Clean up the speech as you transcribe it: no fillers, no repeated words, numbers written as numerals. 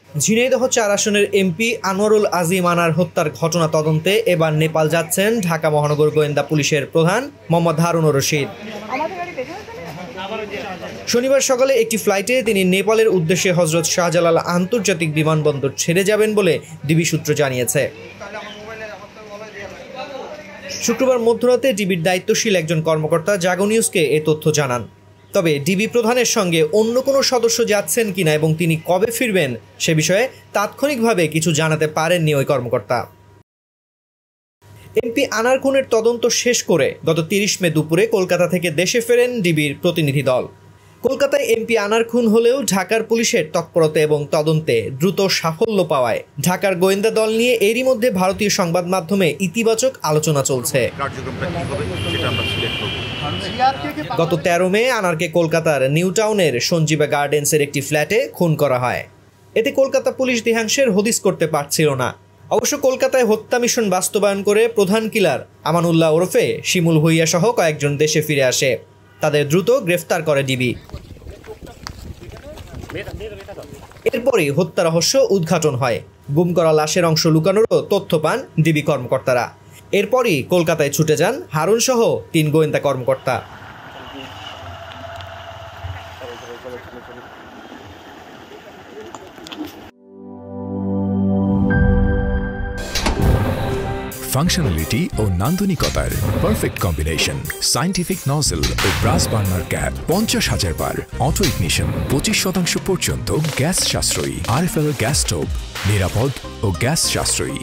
ঝিনাইদহ ৪ আসনের এমপি আনোয়ারুল আজিম আনার হত্যার ঘটনা তদন্তে এবার নেপাল যাচ্ছেন ঢাকা মহানগর গোয়েন্দা পুলিশের প্রধান মোহাম্মদ হারুনুর রশিদ। শনিবার সকালে একটি ফ্লাইটে তিনি নেপালের উদ্দেশ্যে হজরত শাহজালাল আন্তর্জাতিক বিমানবন্দর ছেড়ে যাবেন বলে ডিবি সূত্র জানিয়েছে। শুক্রবার মধ্যরাতে ডিবির দায়িত্বশীল একজন কর্মকর্তা জাগো নিউজকে এ তথ্য জানান। তবে ডিবি প্রধানের সঙ্গে অন্য কোনো সদস্য যাচ্ছেন কিনা এবং তিনি কবে ফিরবেন সে বিষয়ে তাৎক্ষণিকভাবে কিছু জানাতে পারেননি ওই কর্মকর্তা। এমপি আনার খুনের তদন্ত শেষ করে গত ৩০ মে দুপুরে কলকাতা থেকে দেশে ফেরেন ডিবির প্রতিনিধি দল। কলকাতায় এমপি আনার খুন হলেও ঢাকার পুলিশের তৎপরতা এবং তদন্তে দ্রুত সাফল্য পাওয়ায় ঢাকার গোয়েন্দা দল নিয়ে এরই মধ্যে ভারতীয় সংবাদ মাধ্যমে ইতিবাচক আলোচনা চলছে। গত ১৩ মে আনারকে কলকাতার নিউ টাউনের সঞ্জীবা গার্ডেন্সের একটি ফ্ল্যাটে খুন করা হয়। এতে কলকাতা পুলিশ দেহাংশের হদিস করতে পারছিল না। অবশ্য কলকাতায় হত্যা মিশন বাস্তবায়ন করে প্রধান কিলার আমানুল্লাহ ওরফে শিমুল ভুইয়া সহ কয়েকজন দেশে ফিরে আসে। তাদের দ্রুত গ্রেফতার করে ডিবি। এরপরই হত্যা রহস্য উদ্ঘাটন হয়। গুম করা লাশের অংশ লুকানোরও তথ্য পান ডিবি কর্মকর্তারা। এরপরই কলকাতায় ছুটে যান হারুন সহ ৩ গোয়েন্দা কর্মকর্তা। ফাংশনালিটি ও নান্দনিকতার পারফেক্ট কম্বিনেশন। সায়েন্টিফিক নজল ও ব্রাস বার্নার ক্যাপ ৫০,০০০ বার। অটো ইগনিশন ২৫% পর্যন্ত গ্যাস সাশ্রয়ী। RFL গ্যাস স্টোভ নিরাপদ ও গ্যাস সাশ্রয়ী।